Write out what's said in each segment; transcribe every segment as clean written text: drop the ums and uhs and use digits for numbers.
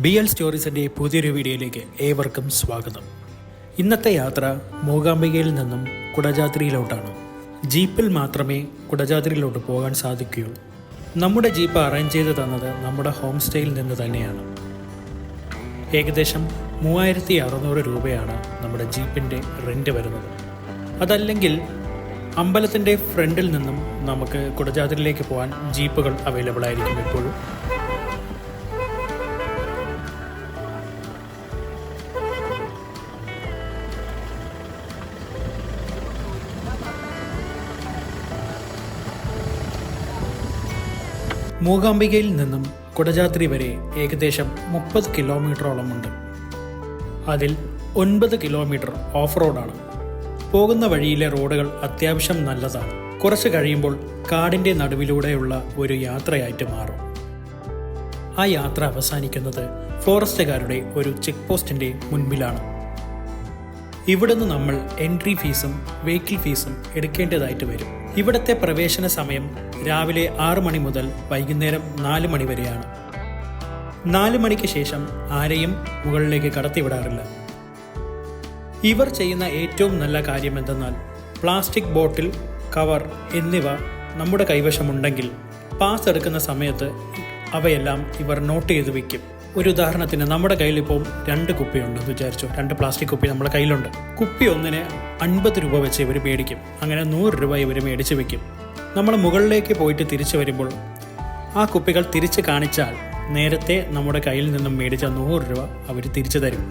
BL സ്റ്റോറീസിൻ്റെ പുതിയൊരു വീഡിയോയിലേക്ക് ഏവർക്കും സ്വാഗതം. ഇന്നത്തെ യാത്ര മൂകാംബികയിൽ നിന്നും കുടജാദ്രിയിലോട്ടാണ്. ജീപ്പിൽ മാത്രമേ കുടജാദ്രിയിലോട്ട് പോകാൻ സാധിക്കുകയുള്ളൂ. നമ്മുടെ ജീപ്പ് അറേഞ്ച് ചെയ്ത് തന്നത് നമ്മുടെ ഹോം സ്റ്റേയിൽ നിന്ന് തന്നെയാണ്. ഏകദേശം 3600 രൂപയാണ് നമ്മുടെ ജീപ്പിൻ്റെ റെൻറ്റ് വരുന്നത്. അതല്ലെങ്കിൽ അമ്പലത്തിൻ്റെ ഫ്രണ്ടിൽ നിന്നും നമുക്ക് കുടജാദ്രിയിലേക്ക് പോകാൻ ജീപ്പുകൾ അവൈലബിൾ ആയിരിക്കും എപ്പോഴും. മൂകാംബികയിൽ നിന്നും കുടജാദ്രി വരെ ഏകദേശം 30 കിലോമീറ്ററോളമുണ്ട്. അതിൽ 9 കിലോമീറ്റർ ഓഫ് റോഡാണ്. പോകുന്ന വഴിയിലെ റോഡുകൾ അത്യാവശ്യം നല്ലതാണ്. കുറച്ച് കഴിയുമ്പോൾ കാടിൻ്റെ നടുവിലൂടെയുള്ള ഒരു യാത്രയായിട്ട് മാറും. ആ യാത്ര അവസാനിക്കുന്നത് ഫോറസ്റ്റുകാരുടെ ഒരു ചെക്ക് പോസ്റ്റിൻ്റെ മുൻപിലാണ്. ഇവിടുന്ന് നമ്മൾ എൻട്രി ഫീസും വെഹിക്കിൾ ഫീസും എടുക്കേണ്ടതായിട്ട് വരും. ഇവിടുത്തെ പ്രവേശന സമയം രാവിലെ 6 മണി മുതൽ വൈകുന്നേരം 4 മണി വരെയാണ്. 4 മണിക്ക് ശേഷം ആരെയും മുകളിലേക്ക് കടത്തിവിടാറില്ല. ഇവർ ചെയ്യുന്ന ഏറ്റവും നല്ല കാര്യം എന്തെന്നാൽ പ്ലാസ്റ്റിക് ബോട്ടിൽ, കവർ എന്നിവ നമ്മുടെ കൈവശമുണ്ടെങ്കിൽ പാസ് എടുക്കുന്ന സമയത്ത് അവയെല്ലാം ഇവർ നോട്ട് ചെയ്ത് വയ്ക്കും. ഒരു ഉദാഹരണത്തിന് നമ്മുടെ കയ്യിൽ ഇപ്പോൾ 2 കുപ്പിയുണ്ടെന്ന് വിചാരിച്ചു. 2 പ്ലാസ്റ്റിക് കുപ്പി നമ്മുടെ കയ്യിലുണ്ട്. കുപ്പി ഒന്നിന് 50 രൂപ വെച്ച് ഇവർ മേടിക്കും. അങ്ങനെ 100 രൂപ ഇവർ മേടിച്ച് വയ്ക്കും. നമ്മൾ മുകളിലേക്ക് പോയിട്ട് തിരിച്ചു വരുമ്പോൾ ആ കുപ്പികൾ തിരിച്ച് കാണിച്ചാൽ നേരത്തെ നമ്മുടെ കയ്യിൽ നിന്നും മേടിച്ച 100 രൂപ അവർ തിരിച്ചു തരും.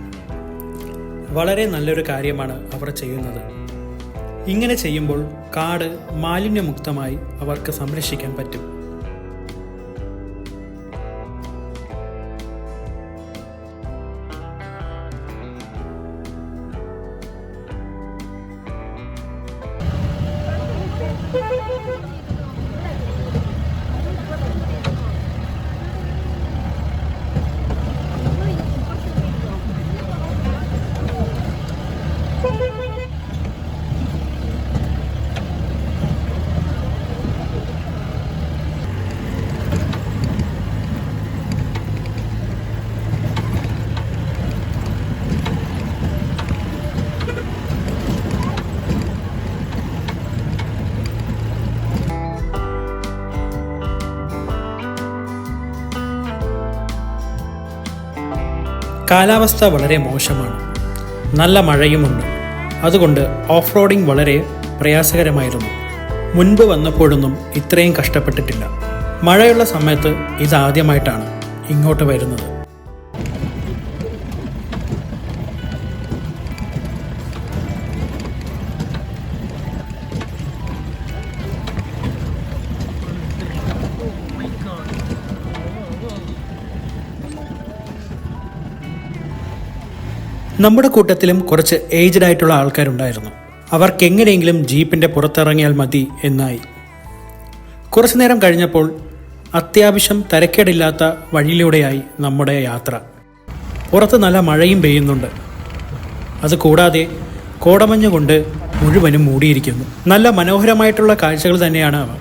വളരെ നല്ലൊരു കാര്യമാണ് അവർ ചെയ്യുന്നത്. ഇങ്ങനെ ചെയ്യുമ്പോൾ കാട് മാലിന്യമുക്തമായി അവർക്ക് സംരക്ഷിക്കാൻ പറ്റും. കാലാവസ്ഥ വളരെ മോശമാണ്. നല്ല മഴയുമുണ്ട്. അതുകൊണ്ട് ഓഫ് റോഡിംഗ് വളരെ പ്രയാസകരമായിരുന്നു. മുൻപ് വന്നപ്പോഴൊന്നും ഇത്രയും കഷ്ടപ്പെട്ടിട്ടില്ല. മഴയുള്ള സമയത്ത് ഇതാദ്യമായിട്ടാണ് ഇങ്ങോട്ട് വരുന്നത്. നമ്മുടെ കൂട്ടത്തിലും കുറച്ച് ഏജ്ഡ് ആയിട്ടുള്ള ആൾക്കാരുണ്ടായിരുന്നു. അവർക്ക് എങ്ങനെയെങ്കിലും ജീപ്പിൻ്റെ പുറത്തിറങ്ങിയാൽ മതി എന്നായി. കുറച്ചു നേരം കഴിഞ്ഞപ്പോൾ അത്യാവശ്യം തരക്കേടില്ലാത്ത വഴിയിലൂടെയായി നമ്മുടെ യാത്ര. പുറത്ത് നല്ല മഴയും പെയ്യുന്നുണ്ട്. അതുകൂടാതെ കോടമഞ്ഞ് കൊണ്ട് മുഴുവനും മൂടിയിരിക്കുന്നു. നല്ല മനോഹരമായിട്ടുള്ള കാഴ്ചകൾ തന്നെയാണ് അവ.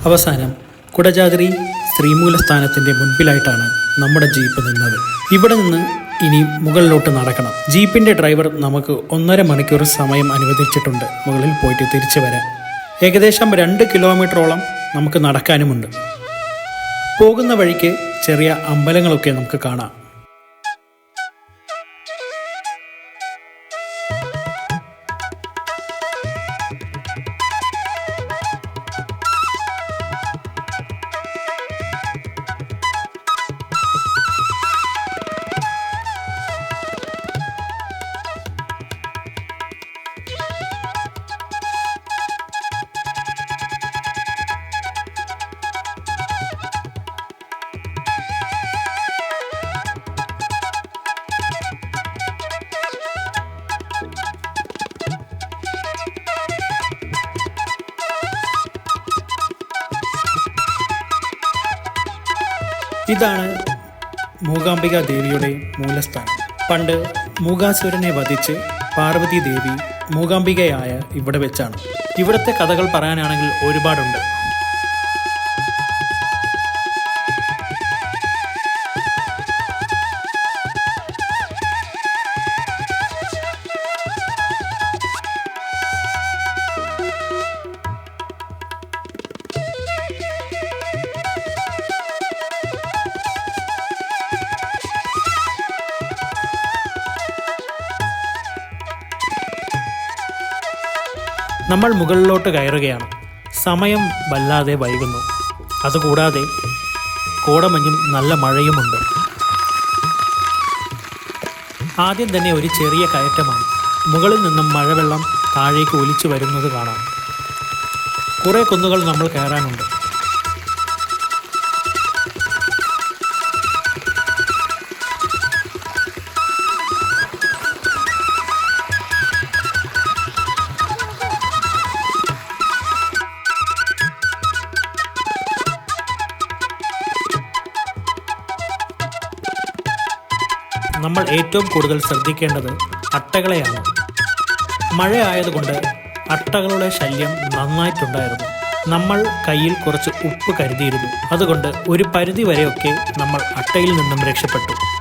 അവസാനം കുടജാദ്രി ശ്രീമൂലസ്ഥാനത്തിൻ്റെ മുൻപിലായിട്ടാണ് നമ്മുടെ ജീപ്പ് നിന്നത്. ഇവിടെ നിന്ന് ഇനി മുകളിലോട്ട് നടക്കണം. ജീപ്പിൻ്റെ ഡ്രൈവർ നമുക്ക് 1.5 മണിക്കൂർ സമയം അനുവദിച്ചിട്ടുണ്ട് മുകളിൽ പോയിട്ട് തിരിച്ചു വരാൻ. ഏകദേശം 2 കിലോമീറ്ററോളം നമുക്ക് നടക്കാനുമുണ്ട്. പോകുന്ന വഴിക്ക് ചെറിയ അമ്പലങ്ങളൊക്കെ നമുക്ക് കാണാം. ഇതാണ് മൂകാംബിക ദേവിയുടെ മൂലസ്ഥാനം. പണ്ട് മൂകാസുരനെ വധിച്ച് പാർവതി ദേവി മൂകാംബികയായ ഇവിടെ വെച്ചാണ്. ഇവിടുത്തെ കഥകൾ പറയാനാണെങ്കിൽ ഒരുപാടുണ്ട്. നമ്മൾ മുകളിലോട്ട് കയറുകയാണ്. സമയം വല്ലാതെ വൈകുന്നു. അതുകൂടാതെ കോടമഞ്ഞും നല്ല മഴയുമുണ്ട്. ആദ്യം തന്നെ ഒരു ചെറിയ കയറ്റമാണ്. മുകളിൽ നിന്നും മഴവെള്ളം താഴേക്ക് ഒലിച്ചു വരുന്നത് കാണാം. കുറേ കുന്നുകൾ നമ്മൾ കയറാനുണ്ട്. നമ്മൾ ഏറ്റവും കൂടുതൽ ശ്രദ്ധിക്കേണ്ടത് അട്ടകളെയാണ്. മഴ ആയതുകൊണ്ട് അട്ടകളുടെ ശല്യം നന്നായിട്ടുണ്ടായിരുന്നു. നമ്മൾ കയ്യിൽ കുറച്ച് ഉപ്പ് കരുതിയിരുന്നു. അതുകൊണ്ട് ഒരു പരിധി വരെയൊക്കെ നമ്മൾ അട്ടയിൽ നിന്നും രക്ഷപ്പെട്ടു.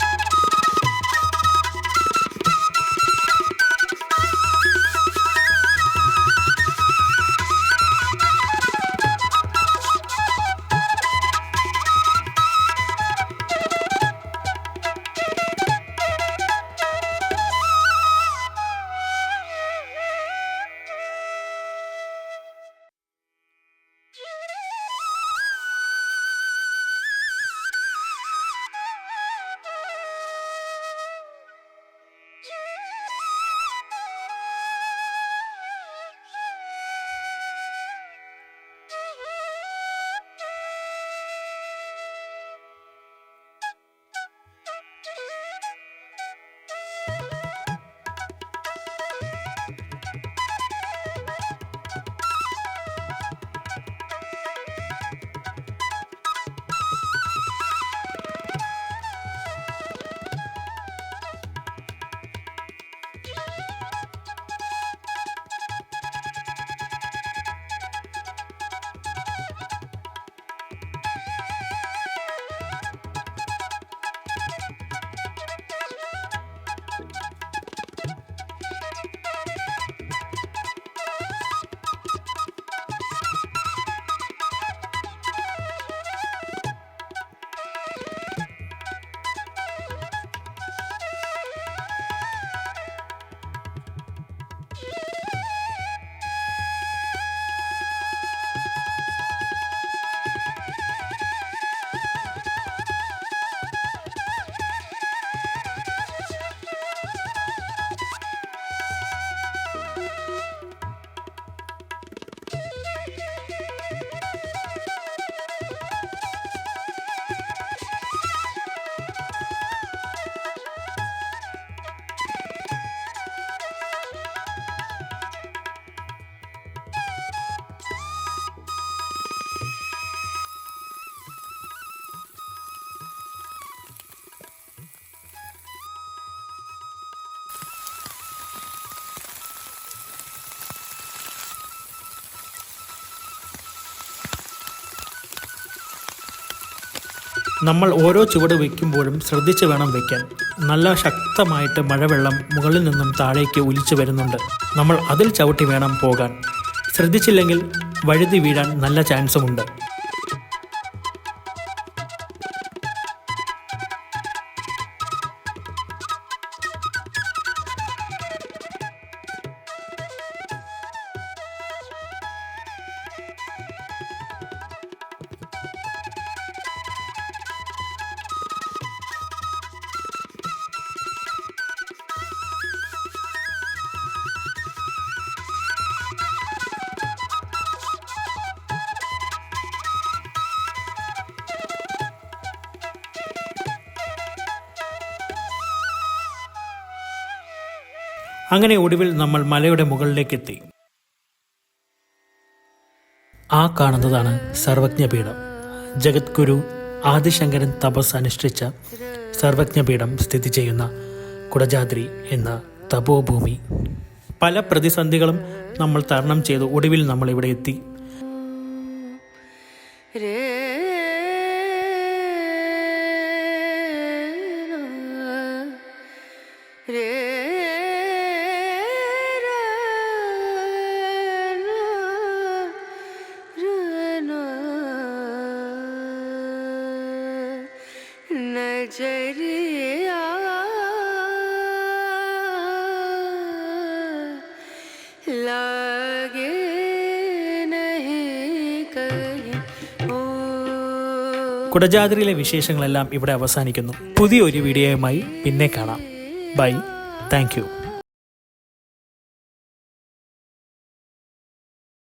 നമ്മൾ ഓരോ ചുവട് വയ്ക്കുമ്പോഴും ശ്രദ്ധിച്ച് വേണം വയ്ക്കാൻ. നല്ല ശക്തമായിട്ട് മഴവെള്ളം മുകളിൽ നിന്നും താഴേക്ക് ഒലിച്ചു വരുന്നുണ്ട്. നമ്മൾ അതിൽ ചവിട്ടി വേണം പോകാൻ. ശ്രദ്ധിച്ചില്ലെങ്കിൽ വഴുതി വീഴാൻ നല്ല ചാൻസുമുണ്ട്. അങ്ങനെ ഒടുവിൽ നമ്മൾ മലയുടെ മുകളിലേക്കെത്തി. ആ കാണുന്നതാണ് സർവജ്ഞപീഠം. ജഗദ്ഗുരു ആദിശങ്കരൻ തപസ് അനുഷ്ഠിച്ച സർവജ്ഞപീഠം സ്ഥിതി ചെയ്യുന്ന കുടജാദ്രി എന്ന തപോഭൂമി. പല പ്രതിസന്ധികളും നമ്മൾ തരണം ചെയ്ത് ഒടുവിൽ നമ്മൾ ഇവിടെ എത്തി. नजरिया लागे കുടജാദ്രിയിലെ വിശേഷങ്ങളെല്ലാം ഇവിടെ അവസാനിക്കുന്നു. പുതിയൊരു വീഡിയോയുമായി പിന്നെ കാണാം. ബൈ. Thank you.